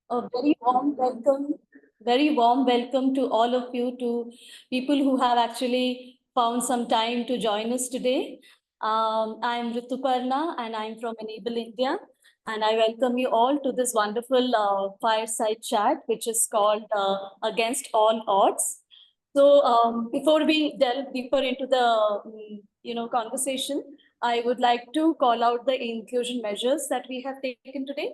A very warm welcome to all of you, to people who have actually found some time to join us today. I'm Rituparna and I'm from Enable India. And I welcome you all to this wonderful fireside chat, which is called Against All Odds. So before we delve deeper into the conversation, I would like to call out the inclusion measures that we have taken today.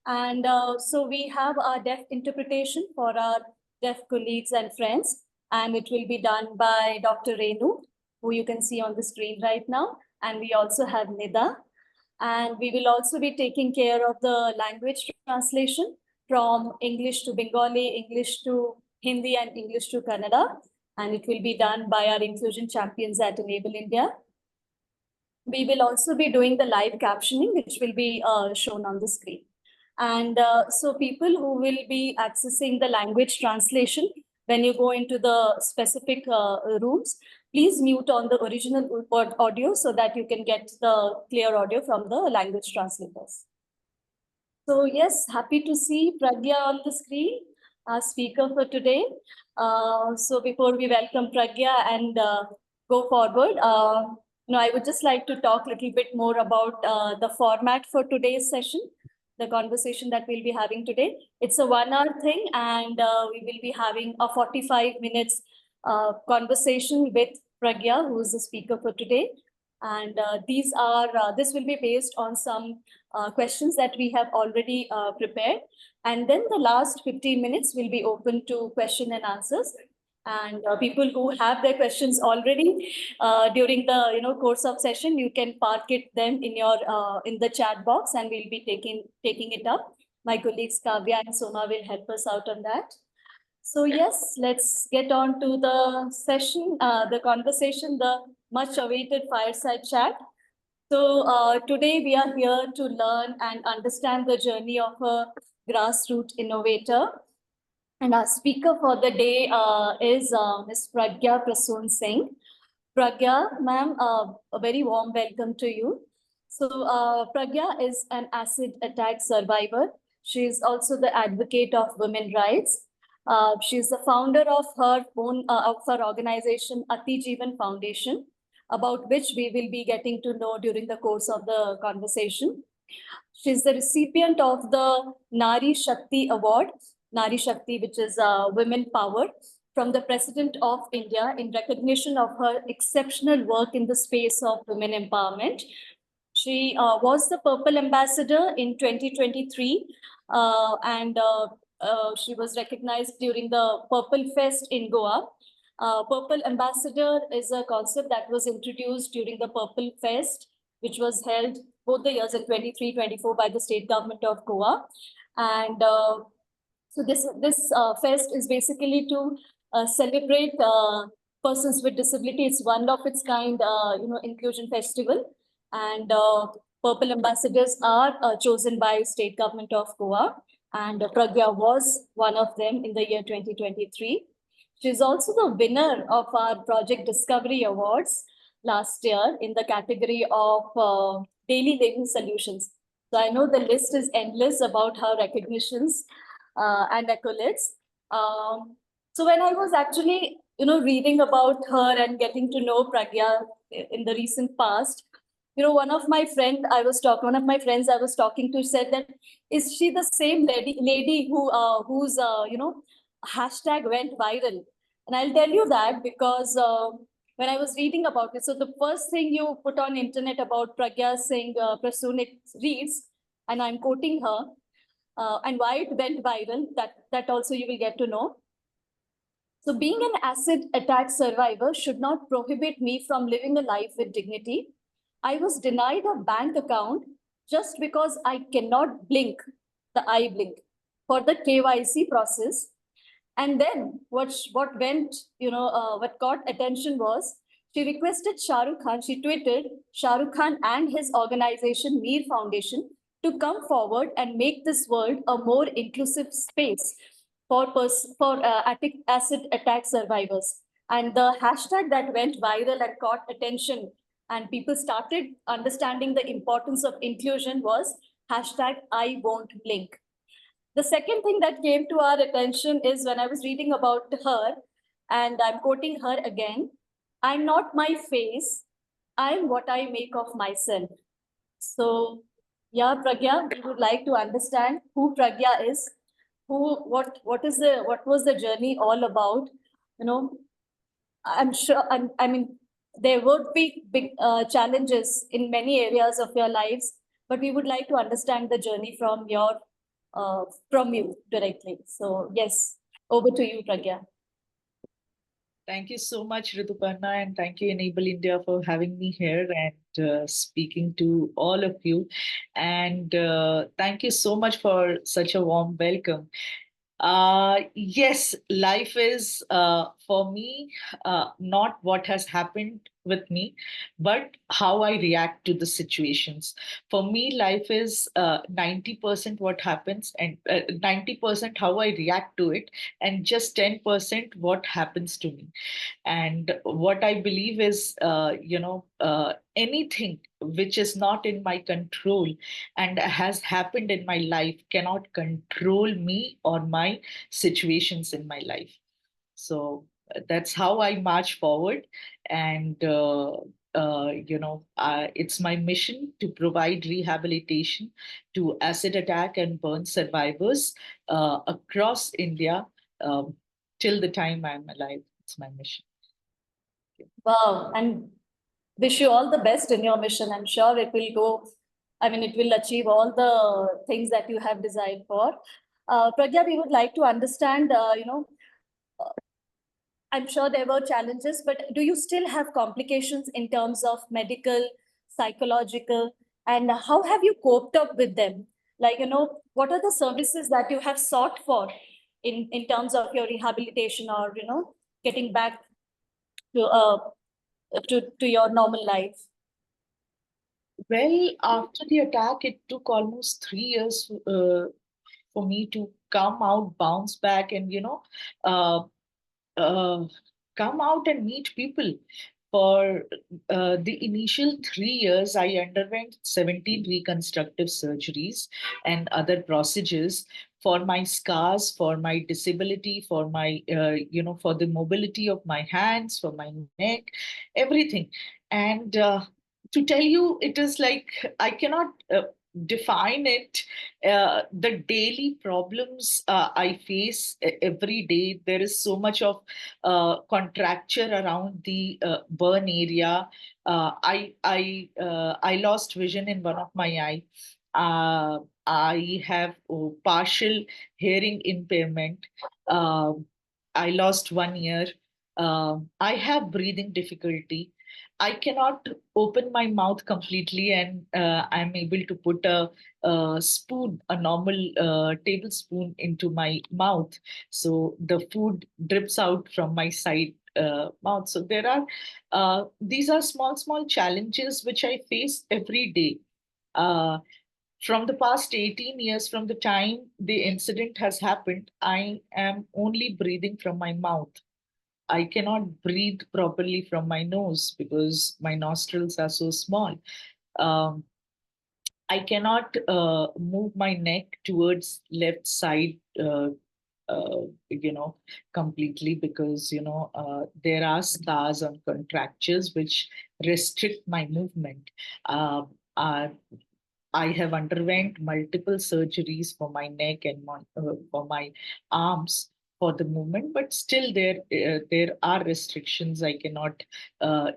And so we have our deaf interpretation for our deaf colleagues and friends, and it will be done by Dr. Renu, who you can see on the screen right now. And we also have Nida. And we will also be taking care of the language translation from English to Bengali, English to Hindi, and English to Kannada. And it will be done by our inclusion champions at Enable India. We will also be doing the live captioning, which will be shown on the screen. And so people who will be accessing the language translation, when you go into the specific rooms, please mute on the original audio so that you can get the clear audio from the language translators. So yes, happy to see Pragya on the screen, our speaker for today. So before we welcome Pragya and go forward, I would just like to talk a little bit more about the format for today's session, the conversation that we'll be having today. It's a 1 hour thing, and we will be having a 45 minutes conversation with Pragya, who is the speaker for today. And this will be based on some questions that we have already prepared. And then the last 15 minutes will be open to question and answers. And people who have their questions already during the course of session, you can park them in your in the chat box, and we'll be taking it up. My colleagues Kavya and Soma will help us out on that. So yes, let's get on to the session, the conversation, the much awaited fireside chat. So today we are here to learn and understand the journey of a grassroots innovator. And our speaker for the day is Ms. Pragya Prasun Singh. Pragya, ma'am, a very warm welcome to you. So Pragya is an acid attack survivor. She is also the advocate of women's rights. She's the founder of her organization, Atijeevan Foundation, about which we will be getting to know during the course of the conversation. She's the recipient of the Nari Shakti Award, Nari Shakti, which is women power, from the President of India in recognition of her exceptional work in the space of women empowerment. She was the Purple Ambassador in 2023, and she was recognized during the Purple Fest in Goa. Purple Ambassador is a concept that was introduced during the Purple Fest, which was held both the years in 23-24 by the state government of Goa. And so this fest is basically to celebrate persons with disability. It's one of its kind, inclusion festival. And Purple Ambassadors are chosen by state government of Goa. And Pragya was one of them in the year 2023. She's also the winner of our Project Discovery Awards last year in the category of daily living solutions. So I know the list is endless about her recognitions and accolades. So when I was actually, reading about her and getting to know Pragya in the recent past, one of my friends I was talking to said that, is she the same lady whose hashtag went viral? And I'll tell you that because when I was reading about it, so the first thing you put on internet about Pragya Singh Prasun, it reads, and I'm quoting her, and why it went viral, that also you will get to know. So being an acid attack survivor should not prohibit me from living a life with dignity. I was denied a bank account just because I cannot blink, the eye blink, for the KYC process. And then what caught attention was, she requested Shah Rukh Khan, she tweeted Shah Rukh Khan and his organization Mir Foundation to come forward and make this world a more inclusive space for acid attack survivors. And the hashtag that went viral and caught attention and people started understanding the importance of inclusion was hashtag I won't blink. The second thing that came to our attention is when I was reading about her, and I'm quoting her again, I'm not my face, I'm what I make of myself. So, yeah, Pragya, we would like to understand who Pragya is, what was the journey all about? You know, I'm sure. I mean, there would be big challenges in many areas of your lives, but we would like to understand the journey from you directly. So, yes, over to you, Pragya. Thank you so much, Rituparna, and thank you, Enable India, for having me here and speaking to all of you. And thank you so much for such a warm welcome. Yes, life is for me not what has happened with me, but how I react to the situations. For me, life is 90% what happens and 90% how I react to it, and just 10% what happens to me. And what I believe is, anything which is not in my control and has happened in my life cannot control me or my situations in my life. So that's how I march forward. And, it's my mission to provide rehabilitation to acid attack and burn survivors across India till the time I'm alive. It's my mission. Wow, and wish you all the best in your mission. I'm sure it will go, I mean, it will achieve all the things that you have desired for. Pragya, we would like to understand, I'm sure there were challenges, but do you still have complications in terms of medical, psychological, and how have you coped up with them? Like, what are the services that you have sought for in terms of your rehabilitation or, getting back to, to your normal life? Well, after the attack, it took almost 3 years for me to come out, bounce back, and uh, uh, come out and meet people. For the initial 3 years, I underwent 17 reconstructive surgeries and other procedures for my scars, for my disability, for my, for the mobility of my hands, for my neck, everything. And to tell you, it is like I cannot define it. The daily problems I face every day, there is so much of contracture around the burn area. I lost vision in one of my eye. I have partial hearing impairment. Uh, I lost 1 year. I have breathing difficulty. I cannot open my mouth completely, and I'm able to put a spoon, a normal tablespoon, into my mouth. So the food drips out from my side mouth. So there are these are small, small challenges which I face every day. Uh, from the past 18 years, from the time the incident has happened, I am only breathing from my mouth. I cannot breathe properly from my nose because my nostrils are so small. Um, I cannot move my neck towards left side, completely because there are scars on contractures which restrict my movement. Uh, uh, I have underwent multiple surgeries for my neck and for my arms for the moment, but still there are restrictions. I cannot.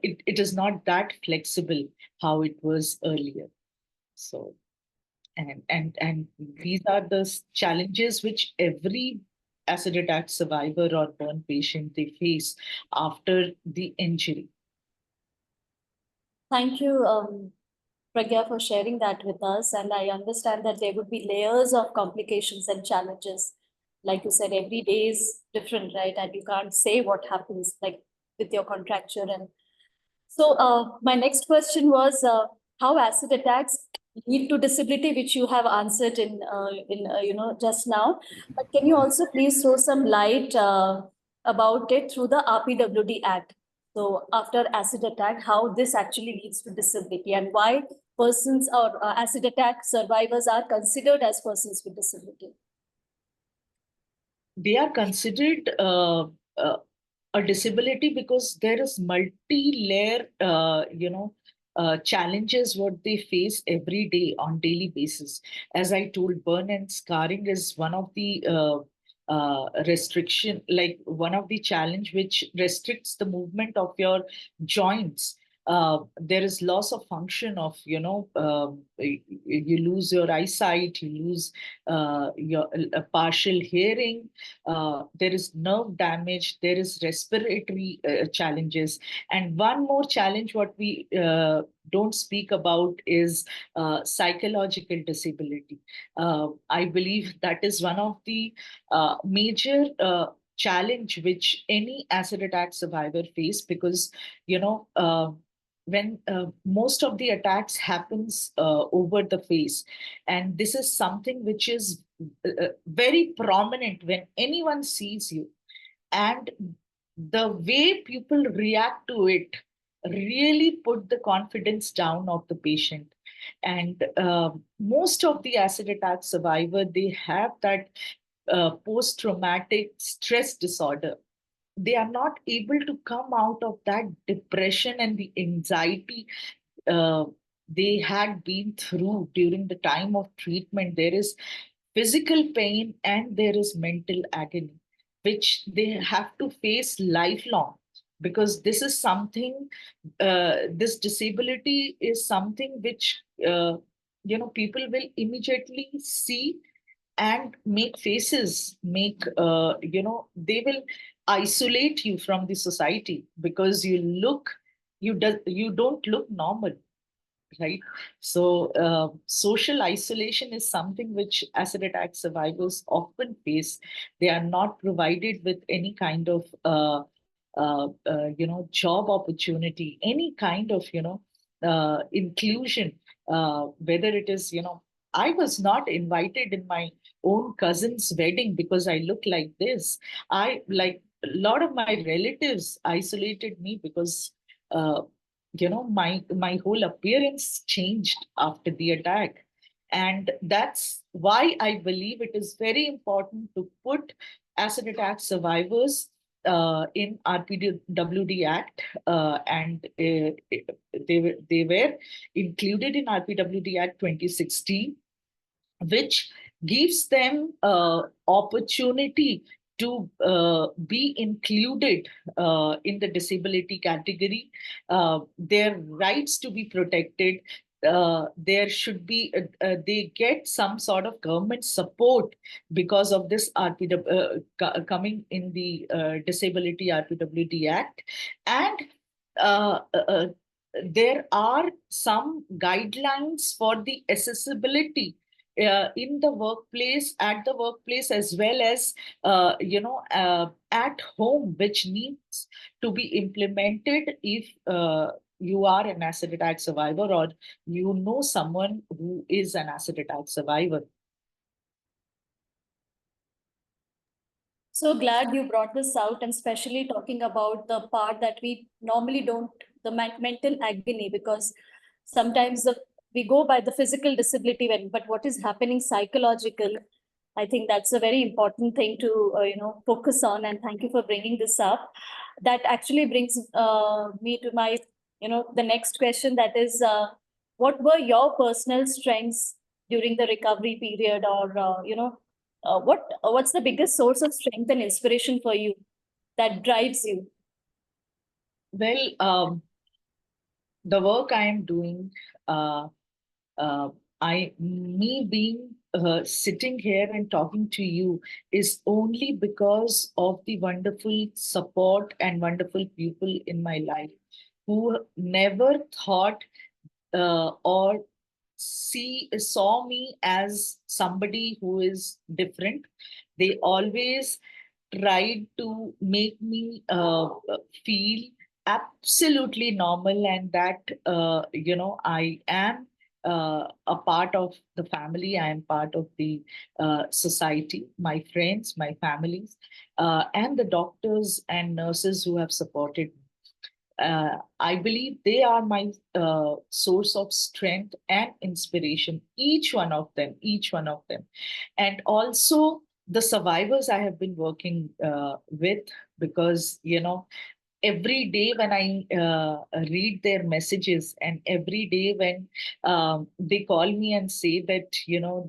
It is not that flexible how it was earlier. So and these are the challenges which every acid attack survivor or burn patient they face after the injury. Thank you, Pragya, for sharing that with us. And I understand that there would be layers of complications and challenges. Like you said, every day is different, right? And you can't say what happens, like with your contracture. And so, my next question was how acid attacks lead to disability, which you have answered just now. But can you also please throw some light about it through the RPWD Act? So, after acid attack, how this actually leads to disability and why persons or acid attack survivors are considered as persons with disability. they are considered a disability because there is multi-layer, challenges what they face every day on daily basis. As I told, burn and scarring is one of the restriction, like one of the challenge which restricts the movement of your joints. There is loss of function of, you lose your eyesight, you lose your partial hearing, there is nerve damage, there is respiratory challenges, and one more challenge what we don't speak about is psychological disability. I believe that is one of the major challenge which any acid attack survivor face, because you know when most of the attacks happens over the face, and this is something which is very prominent when anyone sees you, and the way people react to it really put the confidence down of the patient. And most of the acid attack survivor, they have that post traumatic stress disorder. They are not able to come out of that depression and the anxiety uh, they had been through during the time of treatment. There is physical pain and there is mental agony, which they have to face lifelong, because this is something, this disability is something which, people will immediately see and make faces, they will isolate you from the society because you don't look normal, right? So, social isolation is something which acid attack survivors often face. They are not provided with any kind of, job opportunity, any kind of, inclusion, whether it is, I was not invited in my own cousin's wedding because I look like this. I like a lot of my relatives isolated me because my whole appearance changed after the attack. And that's why I believe it is very important to put acid attack survivors in RPWD Act, and they were included in RPWD Act 2016, which gives them opportunity to be included in the disability category, their rights to be protected. There should be, they get some sort of government support because of this RPW, coming in the Disability RPWD Act. And there are some guidelines for the accessibility in the workplace, at the workplace, as well as at home, which needs to be implemented if you are an acid attack survivor or you know someone who is an acid attack survivor. So glad you brought this out, and especially talking about the part that we normally don't, the mental agony, because sometimes we go by the physical disability, but what is happening psychological, I think that's a very important thing to focus on. And thank you for bringing this up. That actually brings me to my the next question. That is, what were your personal strengths during the recovery period, or what's the biggest source of strength and inspiration for you that drives you? Well, the work I am doing, uh, me being sitting here and talking to you is only because of the wonderful support and wonderful people in my life who never thought or saw me as somebody who is different. They always tried to make me feel absolutely normal, and that I am a part of the family, I am part of the society, my friends, my families, and the doctors and nurses who have supported me. I believe they are my source of strength and inspiration, each one of them, each one of them. And also the survivors I have been working with, because every day when I read their messages, and every day when they call me and say that,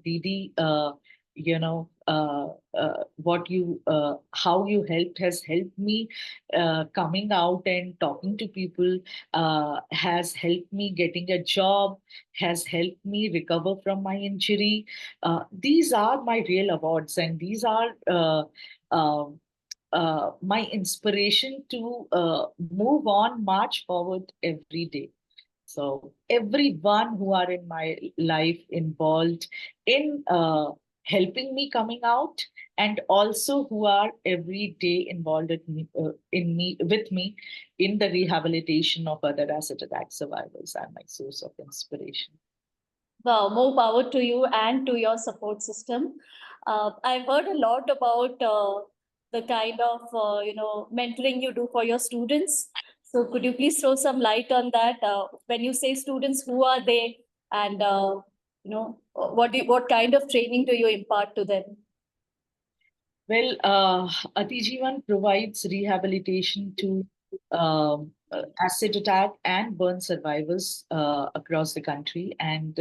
Didi, how you helped has helped me coming out and talking to people, has helped me getting a job, has helped me recover from my injury. These are my real awards, and these are um my inspiration to move on, march forward every day. So everyone who are in my life involved in helping me coming out, and also who are every day involved with me in the rehabilitation of other acid attack survivors are my source of inspiration. Wow, more power to you and to your support system. I've heard a lot about the kind of mentoring you do for your students. So could you please throw some light on that? When you say students, who are they, and what kind of training do you impart to them? Well, Atijeevan provides rehabilitation to acid attack and burn survivors across the country. And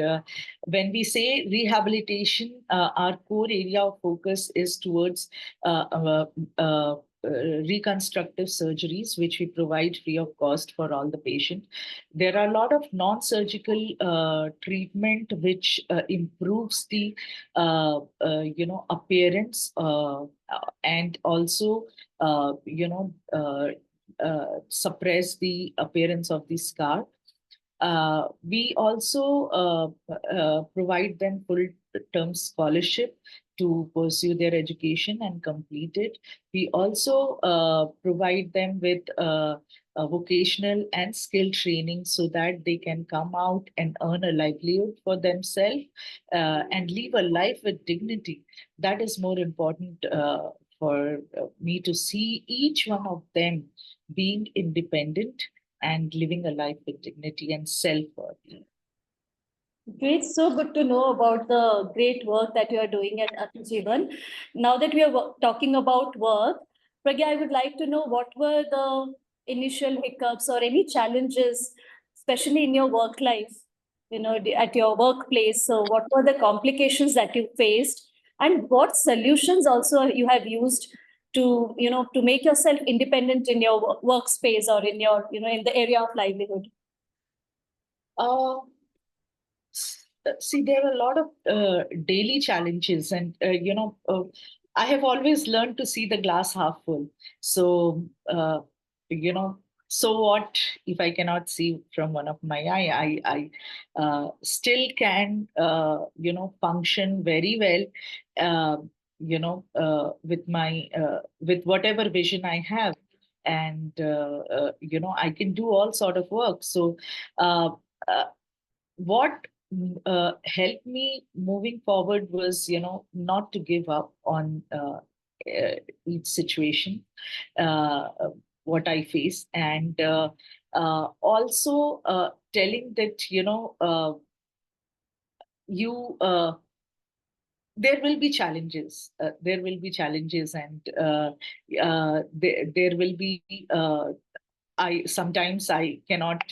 when we say rehabilitation, our core area of focus is towards uh, uh, uh, reconstructive surgeries, which we provide free of cost for all the patients. There are a lot of non-surgical treatment which improves the appearance, and also suppress the appearance of the scar. We also provide them full term scholarship to pursue their education and complete it. We also provide them with a vocational and skill training so that they can come out and earn a livelihood for themselves and live a life with dignity. That is more important for me to see each one of them being independent and living a life with dignity and self-worth. Great. So good to know about the great work that you are doing at Atijeevan. Now that we are talking about work, Pragya, I would like to know what were the initial hiccups or any challenges, especially in your work life, at your workplace. So what were the complications that you faced, and what solutions also you have used to make yourself independent in your workspace or in your, in the area of livelihood? Uh, See, there are a lot of daily challenges, and I have always learned to see the glass half full. So, you know, so what if I cannot see from one of my eye? I still can, function very well. With my with whatever vision I have, and I can do all sort of work. So. Uh, uh, what helped me moving forward was, not to give up on each situation, what I face, and also telling that, you there will be challenges. There will be challenges, and there will be. I sometimes I cannot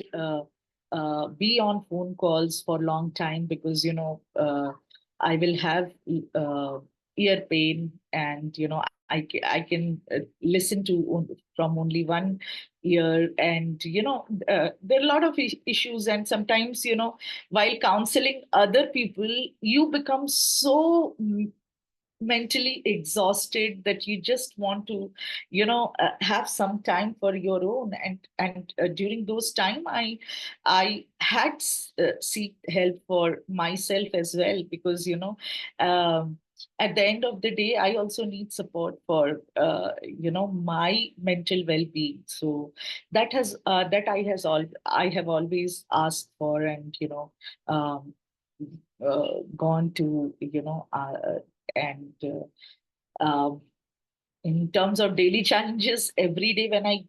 be on phone calls for long time, because I will have ear pain, and I can listen to from only one ear, and there are a lot of issues, and sometimes while counseling other people, you become so mentally exhausted that you just want to have some time for your own, and during those time I had seek help for myself as well, because um, at the end of the day I also need support for my mental well-being. So I have always asked for, and um, gone to and in terms of daily challenges, every day when I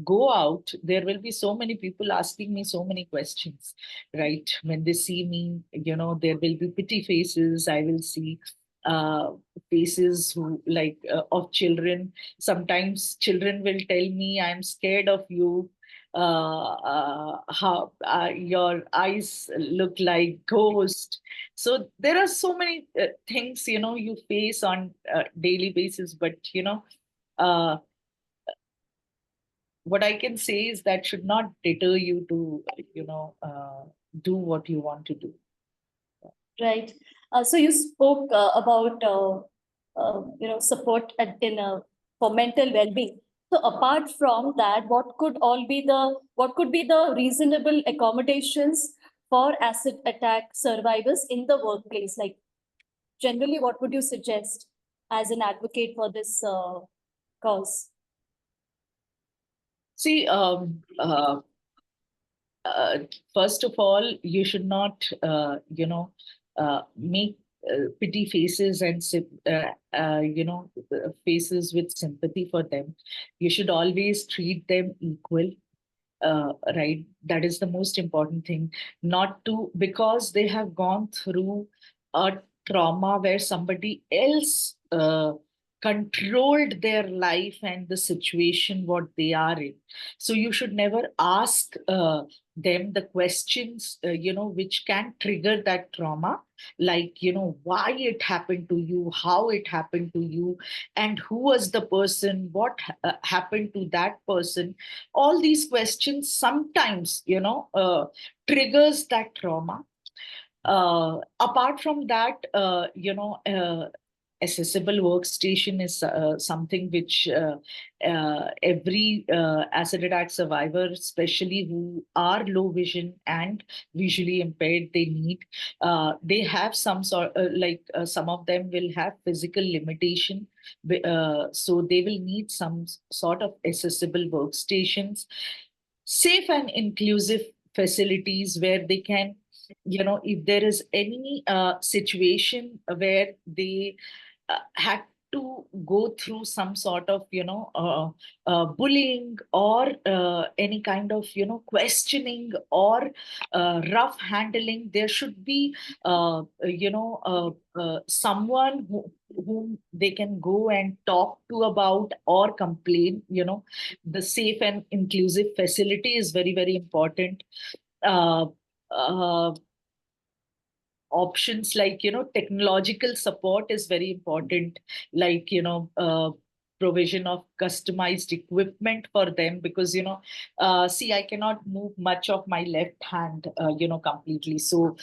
go out, there will be so many people asking me so many questions, right? When they see me, there will be pity faces I will see. uh, faces who like of children. Sometimes children will tell me, I'm scared of you. How your eyes look like ghost. So there are so many things, you face on daily basis. But uh, what I can say is that should not deter you to do what you want to do. Right. So you spoke about support for mental well-being. So apart from that, what could be the reasonable accommodations for acid attack survivors in the workplace? Like generally, what would you suggest as an advocate for this cause? See, uh, first of all, you should not, make pity faces and faces with sympathy for them. You should always treat them equal. Right, that is the most important thing. Not to, because they have gone through a trauma where somebody else controlled their life and the situation what they are in. So you should never ask them the questions which can trigger that trauma, like why it happened to you, how it happened to you, and who was the person, what happened to that person. All these questions sometimes triggers that trauma. Apart from that, accessible workstation is something which every acid attack survivor, especially who are low vision and visually impaired, they need. They have some sort, some of them will have physical limitation, so they will need some sort of accessible workstations, safe and inclusive facilities where they can, if there is any situation where they had to go through some sort of bullying or any kind of questioning or rough handling, there should be someone whom they can go and talk to about or complain. The safe and inclusive facility is very, very important. uh, uh, Options like technological support is very important, like provision of customized equipment for them, because see, I cannot move much of my left hand completely. So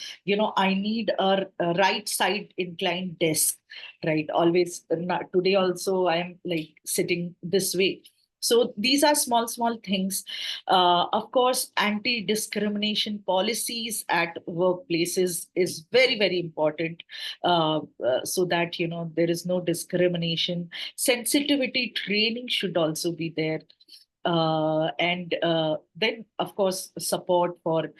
I need a right side inclined desk, right? Always, not today also I'm like sitting this way. So these are small, small things. Of course, anti-discrimination policies at workplaces is very, very important, so that there is no discrimination. Sensitivity training should also be there. And then, of course, support for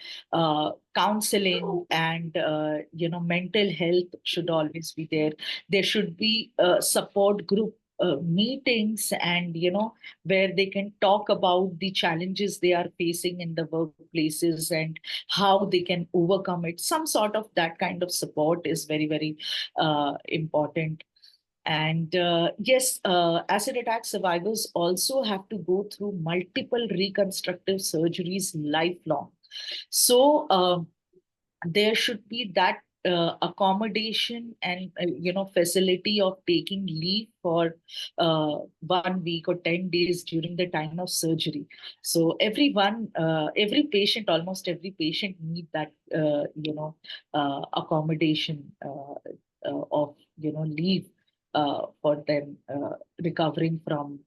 counseling and mental health should always be there. There should be support group meetings, and where they can talk about the challenges they are facing in the workplaces and how they can overcome it. Some sort of that kind of support is very, very important. And yes, acid attack survivors also have to go through multiple reconstructive surgeries lifelong. So there should be that accommodation and facility of taking leave for 1 week or 10 days during the time of surgery. So every patient, almost every patient need that accommodation of leave for them recovering from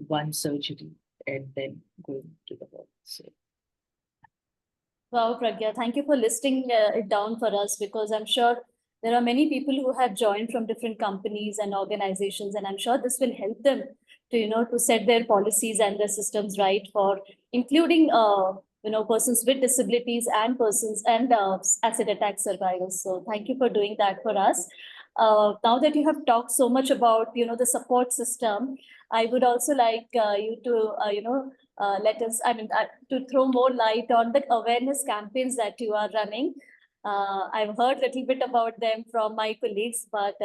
one surgery and then going to the work. So Wow, Pragya, thank you for listing it down for us, because I'm sure there are many people who have joined from different companies and organizations, and I'm sure this will help them to to set their policies and their systems right for including persons with disabilities and persons and acid attack survivors. So thank you for doing that for us. Now that you have talked so much about the support system, I would also like you to let us, to throw more light on the awareness campaigns that you are running. I've heard a little bit about them from my colleagues, but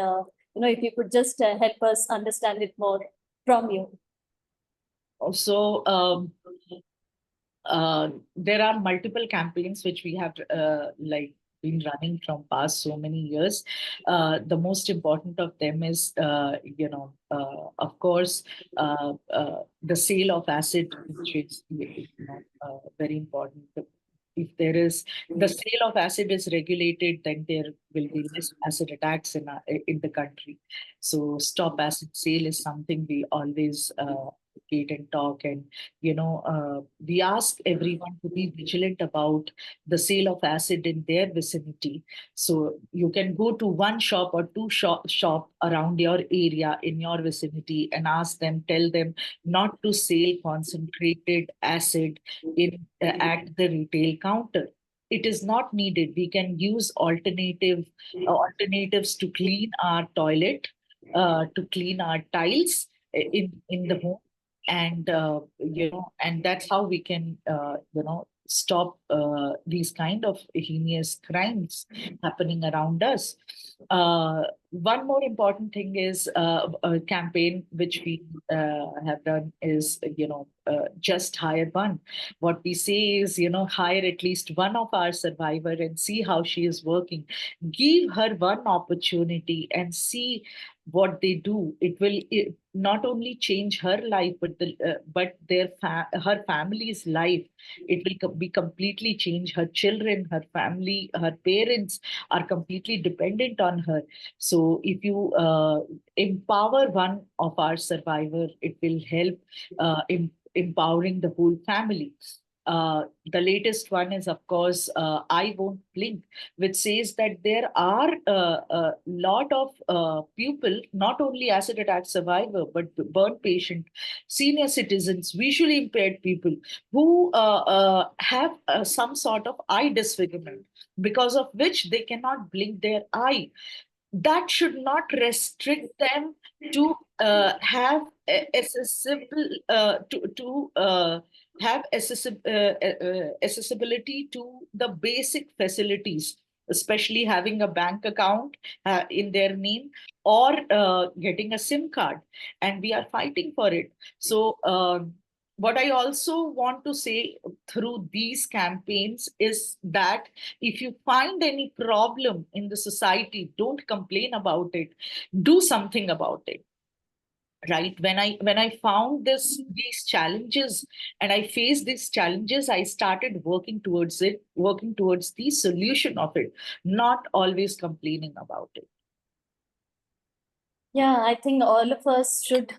if you could just help us understand it more from you. So there are multiple campaigns which we have like been running from past so many years. The most important of them is, of course, the sale of acid, which is very important. If there is the sale of acid is regulated, then there will be less acid attacks in the country. So stop acid sale is something we always advocate and talk, and we ask everyone to be vigilant about the sale of acid in their vicinity. So you can go to one shop or two shop around your area in your vicinity and ask them, tell them not to sell concentrated acid in at the retail counter. It is not needed. We can use alternatives to clean our toilet, to clean our tiles in the home, and and that's how we can stop these kind of heinous crimes happening around us. One more important thing is a campaign which we have done is just hire one. What we say is, hire at least one of our survivor and see how she is working. Give her one opportunity and see what they do. It will not only change her life, but her family's life. It will be completely change her children, her family, her parents are completely dependent on her. So if you empower one of our survivor, it will help empowering the whole family. The latest one is, of course, I Won't Blink, which says that there are a lot of people, not only acid attack survivor, but burn patient, senior citizens, visually impaired people who have some sort of eye disfigurement, because of which they cannot blink their eye. That should not restrict them to have accessible to have accessibility to the basic facilities, especially having a bank account in their name, or getting a SIM card, and we are fighting for it. So what I also want to say through these campaigns is that if you find any problem in the society, don't complain about it, do something about it. Right, when I found these challenges and I faced these challenges, I started working towards the solution of it, not always complaining about it. Yeah, I think all of us should,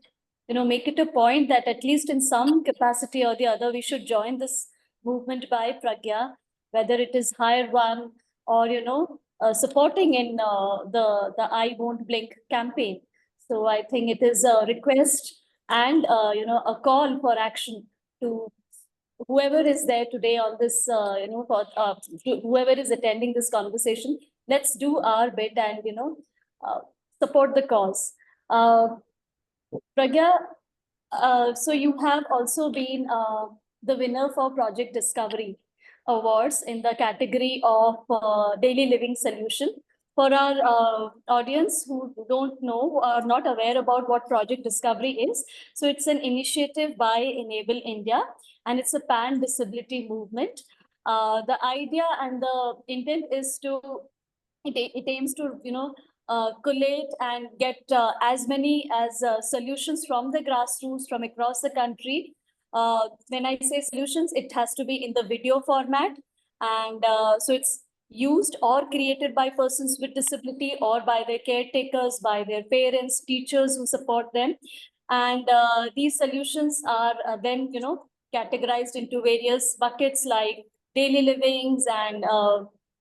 make it a point that at least in some capacity or the other, we should join this movement by Pragya, whether it is hire one or, supporting in the I Won't Blink campaign. So I think it is a request and, a call for action to whoever is there today on this, whoever is attending this conversation. Let's do our bit and, uh, support the cause. Pragya, so you have also been the winner for Project Discovery Awards in the category of Daily Living Solution. For our audience who don't know or are not aware about what Project Discovery is, so it's an initiative by Enable India, and it's a pan-disability movement. The idea and the intent is to, it aims to, collate and get as many as solutions from the grassroots from across the country. When I say solutions, it has to be in the video format. And so it's used or created by persons with disability or by their caretakers, by their parents, teachers who support them. And these solutions are then, categorized into various buckets like daily livings and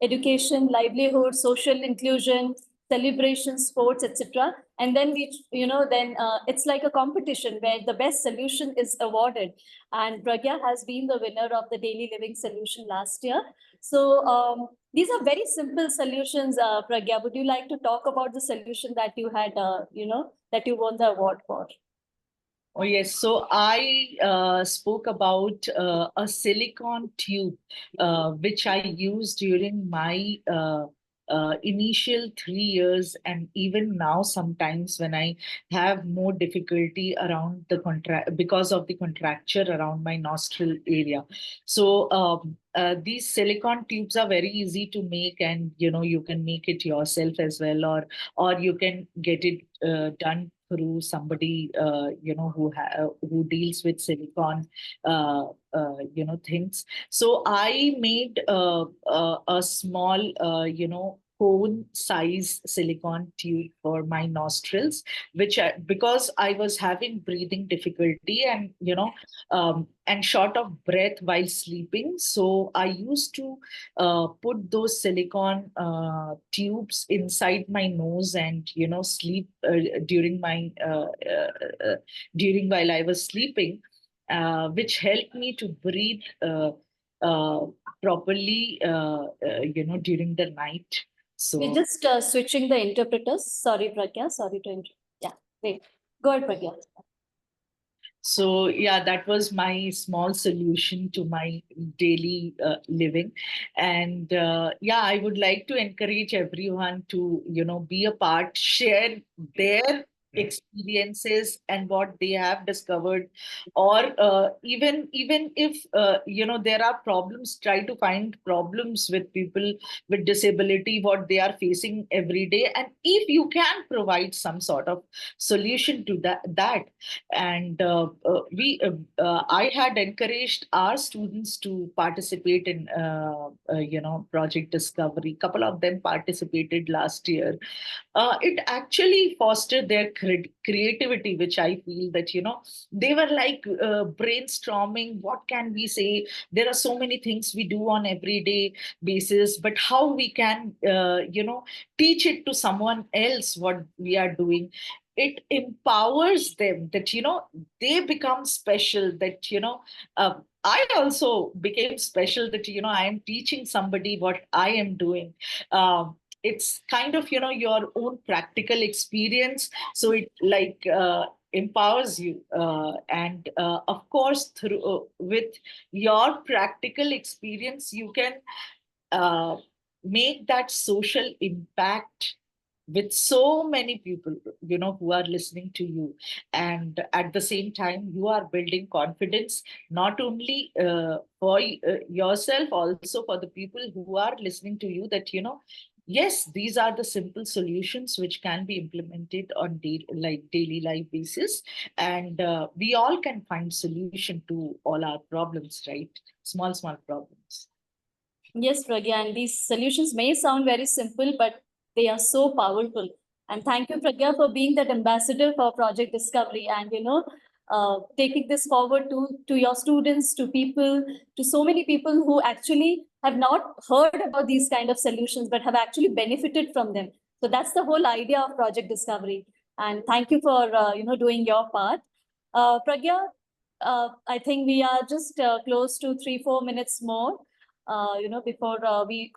education, livelihood, social inclusion, celebration, sports, etc. And then it's like a competition where the best solution is awarded. And Pragya has been the winner of the daily living solution last year. So these are very simple solutions. Pragya, would you like to talk about the solution that you had, that you won the award for? Oh, yes. So I spoke about a silicone tube, which I used during my initial 3 years, and even now sometimes when I have more difficulty around the contract because of the contracture around my nostril area. So these silicone tubes are very easy to make, and you can make it yourself as well, or you can get it done through somebody who deals with silicone things. So I made a small cone size silicone tube for my nostrils, because I was having breathing difficulty, and and short of breath while sleeping. So I used to put those silicone tubes inside my nose, and sleep during my during while I was sleeping, which helped me to breathe uh, properly, during the night. We're So just switching the interpreters. Sorry, Pragya. Sorry to interrupt. Yeah, wait. Go ahead, Pragya. So yeah, that was my small solution to my daily living. And yeah, I would like to encourage everyone to, be a part, share their experiences and what they have discovered, or even if there are problems, try to find problems with people with disability, what they are facing every day, and if you can provide some sort of solution to that. And we I had encouraged our students to participate in project discovery. Couple of them participated last year. It actually fostered their creativity, which I feel that they were like brainstorming, what can we say. There are so many things we do on everyday basis, but how we can teach it to someone else what we are doing. It empowers them that they become special, that I also became special, that I am teaching somebody what I am doing. It's kind of your own practical experience, so it like empowers you, and of course through with your practical experience you can uh, make that social impact with so many people who are listening to you. And at the same time you are building confidence, not only for yourself, also for the people who are listening to you, that yes, these are the simple solutions which can be implemented on daily life basis, and we all can find solution to all our problems, right? Small problems. Yes, Pragya, and these solutions may sound very simple, but they are so powerful. And thank you, Pragya, for being that ambassador for Project Discovery, and taking this forward to your students, to people, to so many people who actually have not heard about these kind of solutions, but have actually benefited from them. So that's the whole idea of Project Discovery. And thank you for doing your part. Pragya, I think we are just close to 3-4 minutes more before we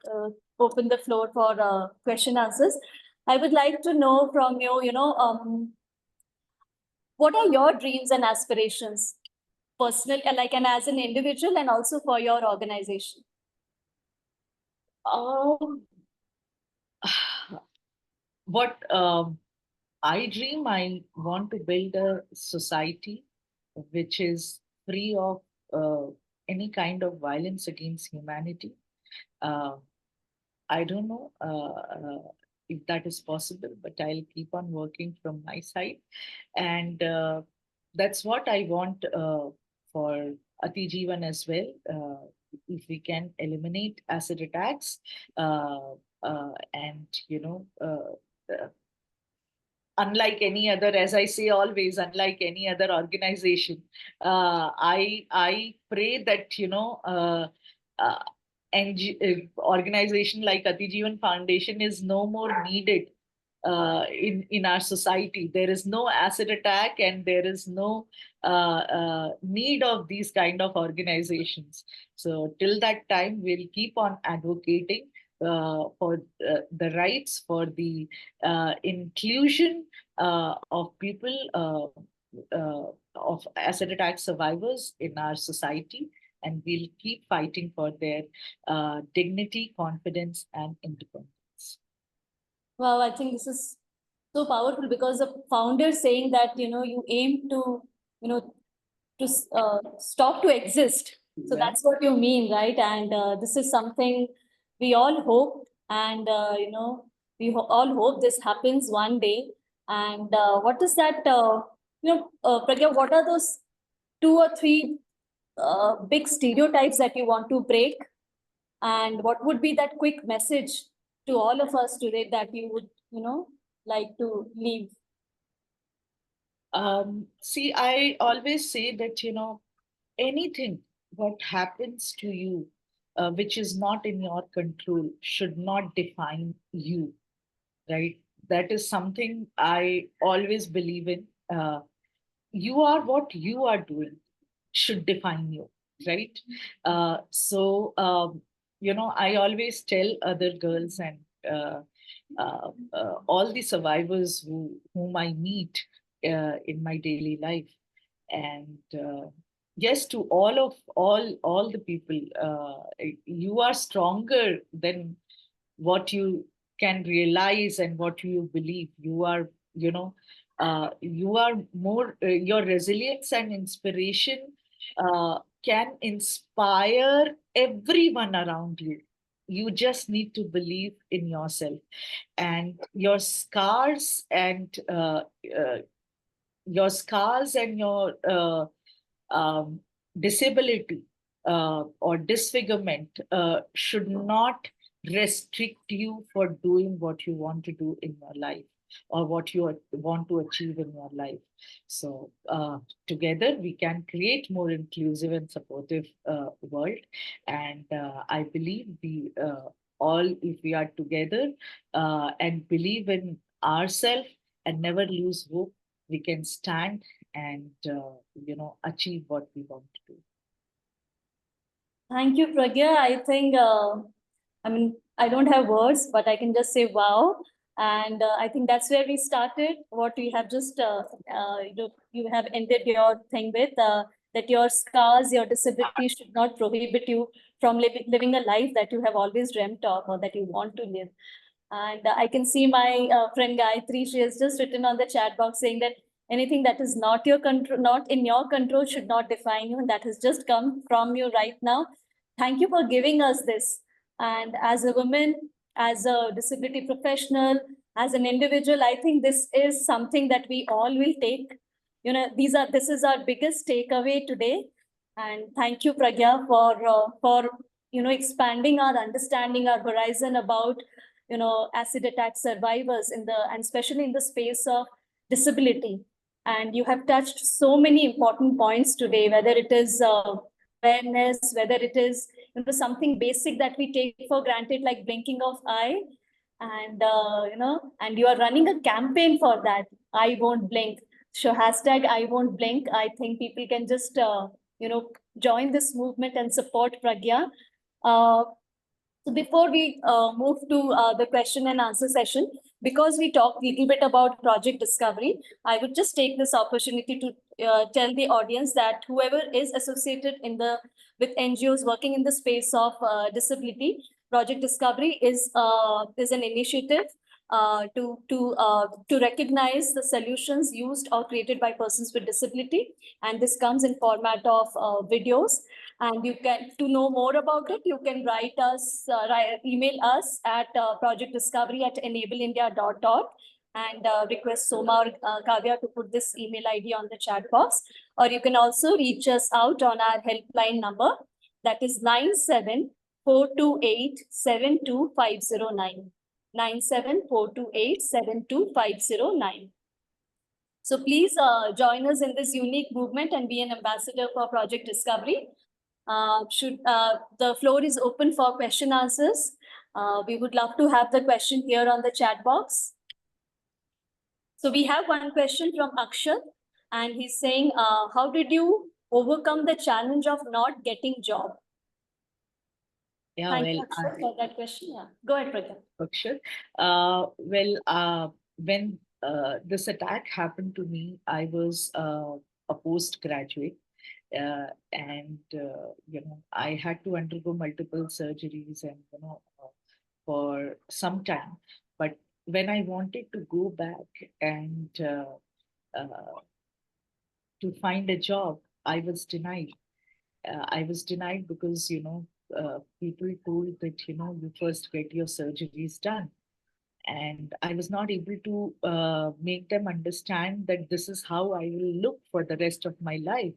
open the floor for question answers. I would like to know from you, what are your dreams and aspirations, personal, like, and as an individual, and also for your organization? um, what I dream, I want to build a society which is free of uh, any kind of violence against humanity. Uh, I don't know if that is possible, but I'll keep on working from my side. And that's what I want for Atijeevan as well. If we can eliminate acid attacks, and unlike any other, as I say always, unlike any other organization, I pray that uh, organization like Atijeevan Foundation is no more needed in our society. There is no acid attack, and there is no need of these kind of organizations. So till that time, we'll keep on advocating for the rights, for the inclusion of people, of acid attack survivors in our society, and we'll keep fighting for their dignity, confidence, and independence. Wow, I think this is so powerful because the founder saying that, you aim to, you know, stop to exist. So Yeah. that's what you mean, right? And this is something we all hope, and all hope this happens one day. And what is that? Pragya, what are those two or three big stereotypes that you want to break? And what would be that quick message to all of us today that you would, like to leave? See, I always say that, anything what happens to you, which is not in your control, should not define you, right? That is something I always believe in. You are what you are doing should define you, right? I always tell other girls and uh, all the survivors whom I meet in my daily life, and yes, to all the people, you are stronger than what you can realize and what you believe. You are, you are more, your resilience and inspiration can inspire everyone around you. You just need to believe in yourself, and uh, your scars and your um, disability or disfigurement should not restrict you for doing what you want to do in your life or what you want to achieve in your life. So together we can create more inclusive and supportive world. And I believe we all, if we are together and believe in ourselves and never lose hope, we can stand and achieve what we want to do. Thank you, Pragya. I think, I don't have words, but I can just say wow. And I think that's where we started. What we have just, you have ended your thing with, that your scars, your disability should not prohibit you from living a life that you have always dreamt of or that you want to live. And I can see my friend Gayatri, she has just written on the chat box saying that anything that is not your control, not in your control, should not define you. And that has just come from you right now. Thank you for giving us this. And as a woman, as a disability professional, as an individual, I think this is something that we all will take. This is our biggest takeaway today. And thank you, Pragya, for expanding our understanding, our horizon about acid attack survivors and especially in the space of disability. And you have touched so many important points today, whether it is awareness, whether it is something basic that we take for granted, like blinking of eye. And and you are running a campaign for that. I won't blink. So hashtag I won't blink. I think people can just join this movement and support Pragya. uh, so before we move to the question and answer session, because we talked a little bit about project discovery, I would just take this opportunity to tell the audience that whoever is associated with NGOs working in the space of disability, Project Discovery is an initiative to recognize the solutions used or created by persons with disability, and this comes in format of videos. And you can, to know more about it, you can email us at projectdiscovery@enableindia.org, and request Soma or Kavya to put this email ID on the chat box. Or you can also reach us out on our helpline number, that is 9742872509. 9742872509. So please join us in this unique movement and be an ambassador for Project Discovery. The floor is open for question answers. We would love to have the question here on the chat box. So we have one question from Akshat, and he's saying, how did you overcome the challenge of not getting job? Yeah, Thank well, you, Akshat, for that question. Yeah. Go ahead, Pragya. Akshay. When this attack happened to me, I was a postgraduate, and I had to undergo multiple surgeries and for some time. But when I wanted to go back and uh, to find a job, I was denied. I was denied because, people told that, you first get your surgeries done. And I was not able to make them understand that this is how I will look for the rest of my life.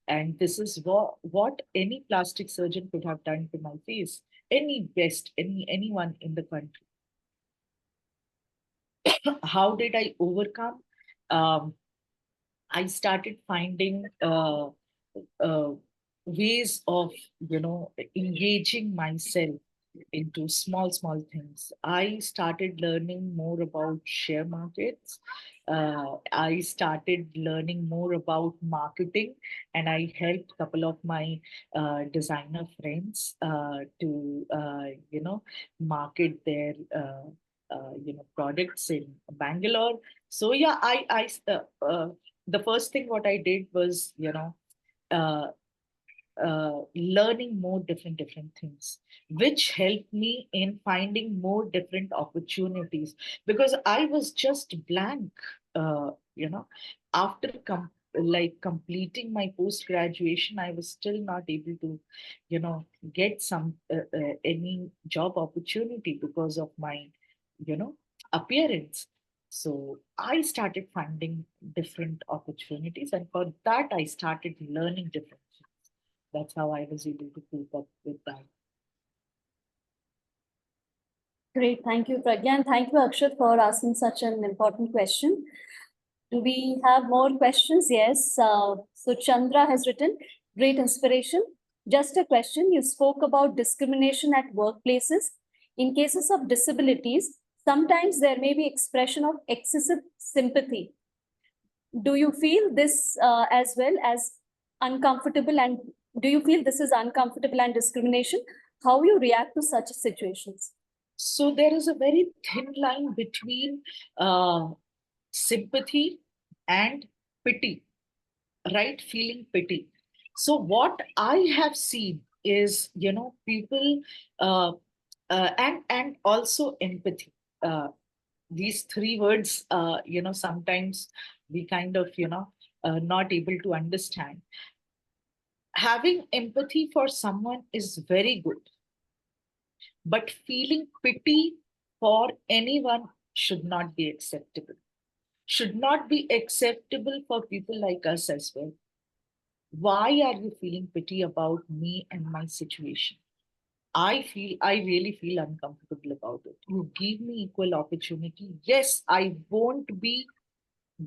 And this is what any plastic surgeon could have done to my face. Anyone in the country. How did I overcome? Um, I started finding uh, ways of, engaging myself into small things. I started learning more about share markets. I started learning more about marketing, and I helped a couple of my designer friends to, market their, products in Bangalore. So yeah, the first thing what I did was, uh, learning more different things, which helped me in finding more different opportunities, because I was just blank. After completing my post graduation, I was still not able to, get some any job opportunity because of my, you know appearance. So I started finding different opportunities, and for that I started learning different. That's how I was able to keep up with that. Great. Thank you, Pragya. And thank you, Akshat, for asking such an important question. Do we have more questions? Yes. So Chandra has written, great inspiration. Just a question. You spoke about discrimination at workplaces. In cases of disabilities, sometimes there may be expression of excessive sympathy. Do you feel this as well as uncomfortable, and do you feel this is uncomfortable and discrimination? How you react to such situations? So there is a very thin line between sympathy and pity, right? Feeling pity. So what I have seen is, people, uh, and also empathy. Uh, these three words, sometimes we kind of, not able to understand. Having empathy for someone is very good, but feeling pity for anyone should not be acceptable. Should not be acceptable for people like us as well. Why are you feeling pity about me and my situation? I really feel uncomfortable about it. You give me equal opportunity. Yes, I won't be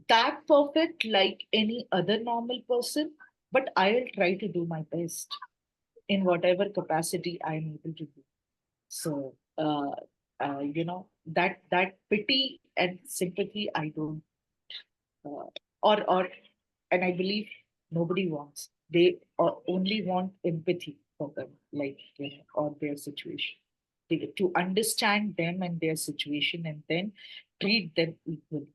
that perfect like any other normal person, but I'll try to do my best in whatever capacity I'm able to do. So, that pity and sympathy, I don't, uh, or, and I believe nobody wants. They only want empathy for them, like, or their situation. To understand them and their situation, and then treat them equally.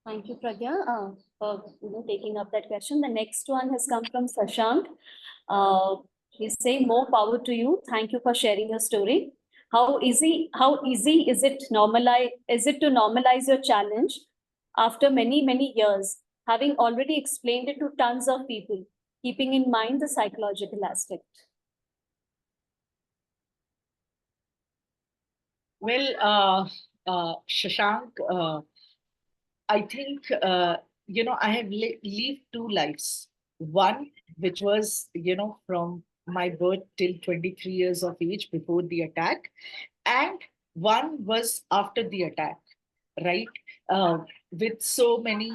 Thank you, Pragya, for taking up that question. The next one has come from Sashank. He's saying, more power to you. Thank you for sharing your story. How easy is it to normalize your challenge after many years, having already explained it to tons of people, keeping in mind the psychological aspect? Well, Shashank, I think, I have lived two lives. One, which was, from my birth till 23 years of age before the attack, and one was after the attack, right? With so many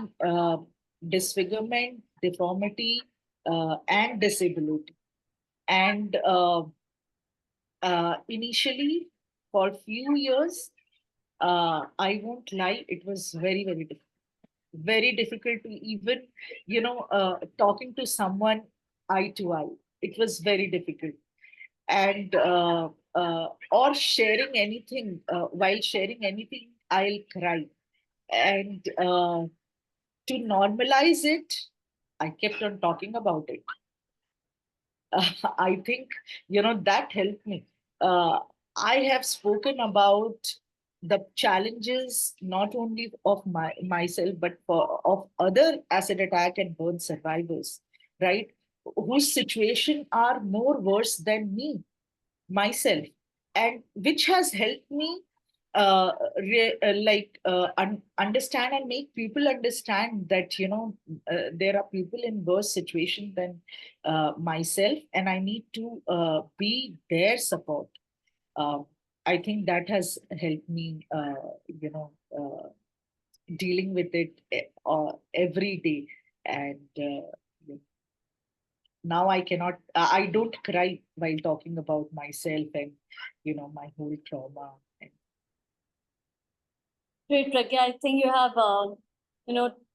disfigurement, deformity, and disability. And initially, for few years, I won't lie, it was very difficult. Very difficult to even, talking to someone eye to eye. It was very difficult. And or sharing anything, while sharing anything, I'll cry. And to normalize it, I kept on talking about it. I think, that helped me. I have spoken about the challenges not only of myself but for of other acid attack and burn survivors, right? Whose situation are more worse than me myself, and which has helped me understand and make people understand that there are people in worse situation than myself, and I need to be their support. uh, I think that has helped me, dealing with it every day. And now I cannot, I don't cry while talking about myself and, my whole trauma. And Great, Pragya. I think you have,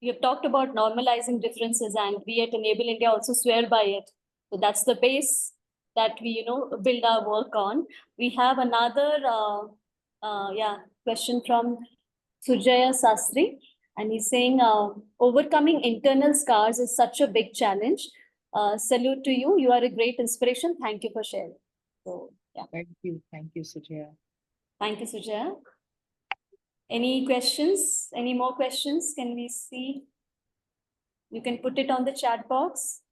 you've talked about normalizing differences, and we at Enable India also swear by it. So that's the base that we, build our work on. We have another, question from Sujaya Sastri, and he's saying, overcoming internal scars is such a big challenge. Salute to you. You are a great inspiration. Thank you for sharing. So, yeah. thank you, Sujaya. Thank you, Sujaya. Any questions? Any more questions? Can we see? You can put it on the chat box.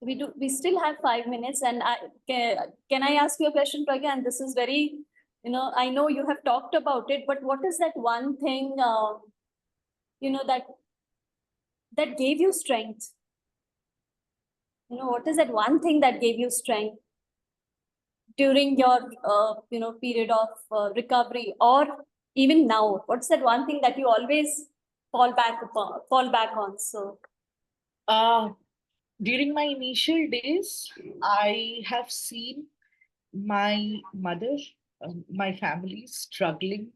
We still have 5 minutes, and can I ask you a question, Pragya? And this is very, I know you have talked about it, but what is that one thing, that gave you strength? What is that one thing that gave you strength during your, period of recovery, or even now? What's that one thing that you always fall back on? So, During my initial days, I have seen my mother, my family struggling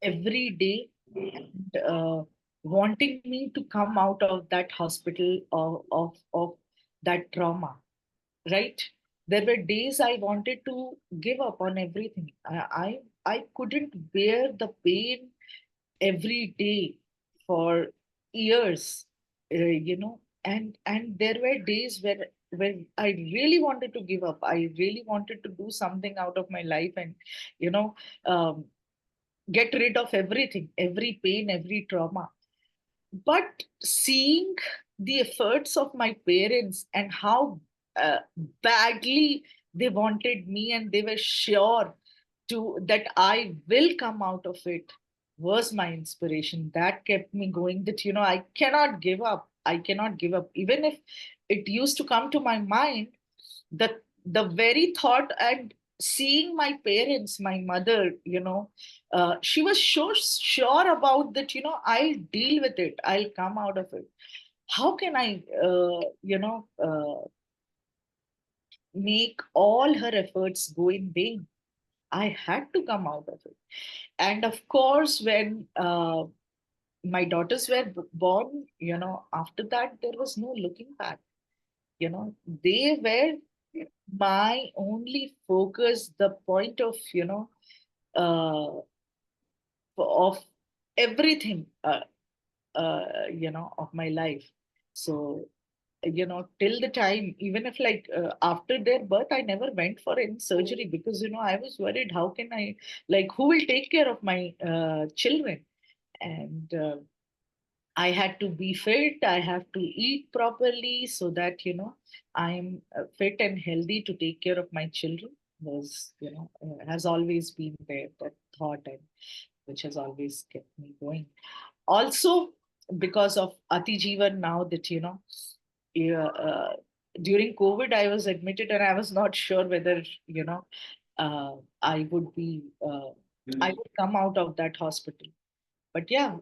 every day, and wanting me to come out of that hospital, of that trauma, right? There were days I wanted to give up on everything. I couldn't bear the pain every day for years, and there were days where I really wanted to give up. I really wanted to do something out of my life, and you know um, get rid of everything, every pain, every trauma. But seeing the efforts of my parents and how badly they wanted me, and they were sure to that I will come out of it, was my inspiration. That kept me going, that I cannot give up. I cannot give up, even if it used to come to my mind, the very thought. And seeing my parents, my mother, she was sure about that, I'll deal with it, I'll come out of it. How can I make all her efforts go in vain? I had to come out of it. And of course, when my daughters were born, after that, there was no looking back. They were my only focus, the point of, uh, of everything, of my life. So, till the time, even if like after their birth, I never went for any surgery, because, I was worried, how can I, like, who will take care of my children? And I had to be fit, I have to eat properly, so that, I'm fit and healthy to take care of my children. Was, has always been there, that thought, and which has always kept me going. Also, because of Atijeevan, now that, yeah, during COVID, I was admitted, and I was not sure whether, I would be, I would come out of that hospital. But yeah,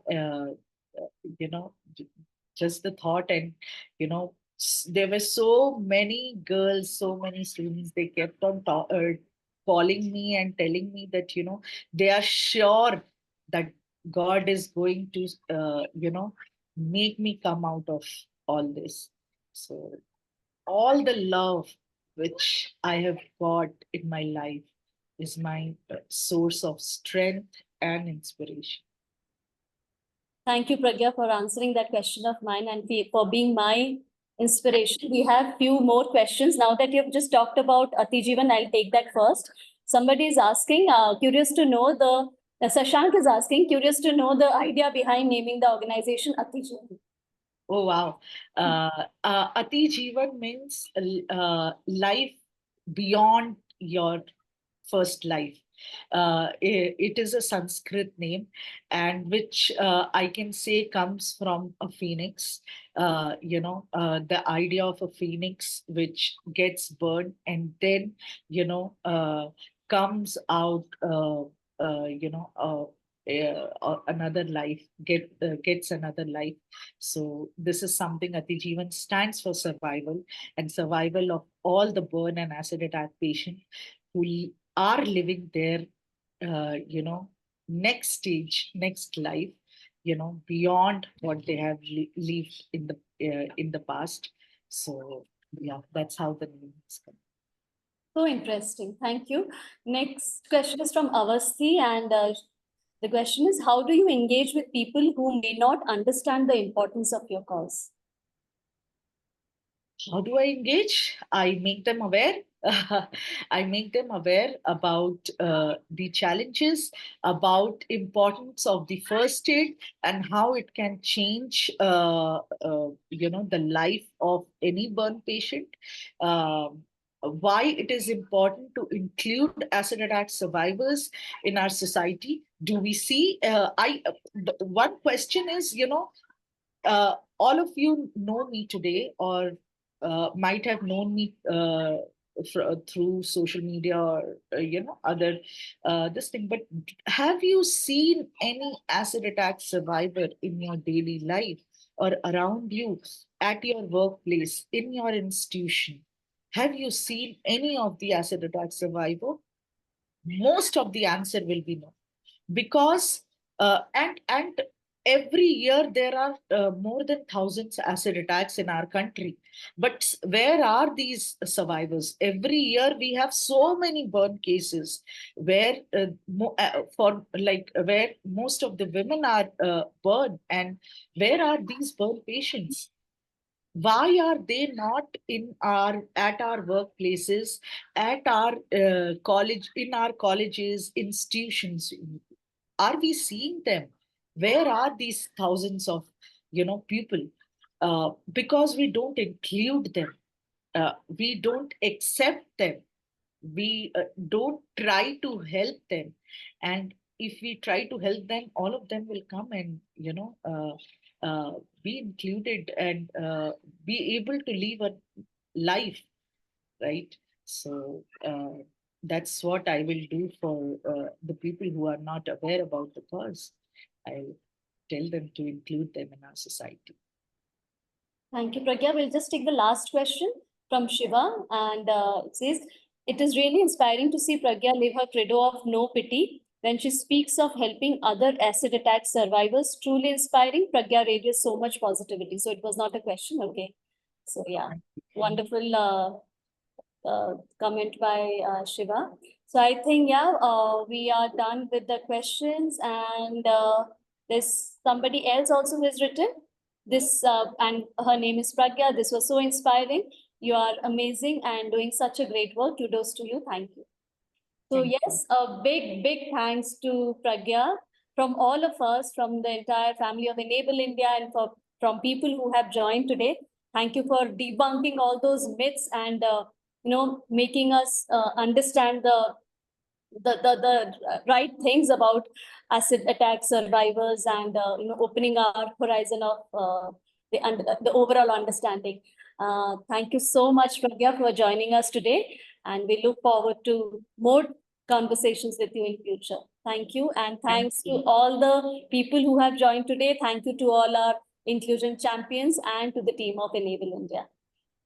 you know, just the thought, and, there were so many girls, so many students, they kept on calling me and telling me that, they are sure that God is going to, make me come out of all this. So, all the love which I have got in my life is my source of strength and inspiration. thank you, Pragya, for answering that question of mine, and for being my inspiration. We have few more questions. Now that you've just talked about Atijeevan, I'll take that first. Somebody is asking, curious to know Sashank is asking, curious to know the idea behind naming the organization Atijeevan. Oh, wow. Atijeevan means life beyond your first life. It is a Sanskrit name, and which I can say comes from a phoenix. The idea of a phoenix which gets burned and then, comes out, another life, gets another life. So this is something Atijeevan stands for: survival, and survival of all the burn and acid attack patients who are living their, next stage, next life, beyond what they have lived in the past. So yeah, that's how the name is coming. So interesting. Thank you. Next question is from Avasti, and the question is, how do you engage with people who may not understand the importance of your cause? How do I engage? I make them aware. I make them aware about the challenges, about importance of the first aid, and how it can change, the life of any burn patient. Why it is important to include acid attack survivors in our society. Do we see? One question is, all of you know me today, or might have known me through social media, or other this thing. But have you seen any acid attack survivor in your daily life, or around you, at your workplace, in your institution? Have you seen any of the acid attack survivor? Most of the answer will be no, because and every year there are more than thousands acid attacks in our country. But where are these survivors? Every year we have so many burn cases where for like where most of the women are burned, and where are these burn patients? Why are they not at our workplaces, at our college, in our colleges, institutions? Are we seeing them? Where are these thousands of people? Because we don't include them, we don't accept them, we don't try to help them. And if we try to help them, all of them will come and be included, and be able to live a life, right? So that's what I will do for the people who are not aware about the cause. I'll tell them to include them in our society. Thank you, Pragya. We'll just take the last question from Shiva, and it says, it is really inspiring to see Pragya live her credo of no pity. When she speaks of helping other acid attack survivors, truly inspiring. Pragya radiates so much positivity. So it was not a question, okay? So yeah, wonderful comment by Shiva. So I think, yeah, we are done with the questions, and there's somebody else also who has written this, and her name is Pragya. This was so inspiring. You are amazing and doing such a great work. Kudos to you. Thank you. So yes, a big thanks to Pragya from all of us, from the entire family of Enable India, and from people who have joined today. Thank you for debunking all those myths, and making us understand the right things about acid attack survivors, and opening our horizon of the overall understanding. Thank you so much, Pragya, for joining us today, and we look forward to more conversations with you in future. Thank you, and thanks to all the people who have joined today. Thank you to all our inclusion champions and to the team of Enable India.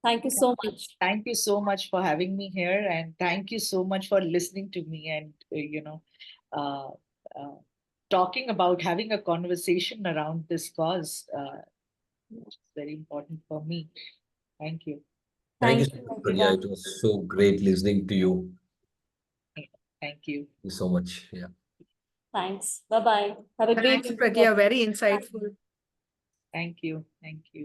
Thank you so much. Thank you so much for having me here, and thank you so much for listening to me, and uh, uh, talking about having a conversation around this cause. It's very important for me. Thank you. Thank you Thank so you, much, Pragya. everyone. It was so great listening to you. Thank you. Thank you so much. Yeah. Thanks. Bye-bye. Have a great Thanks, day. Pragya. Very insightful. Thank you. Thank you.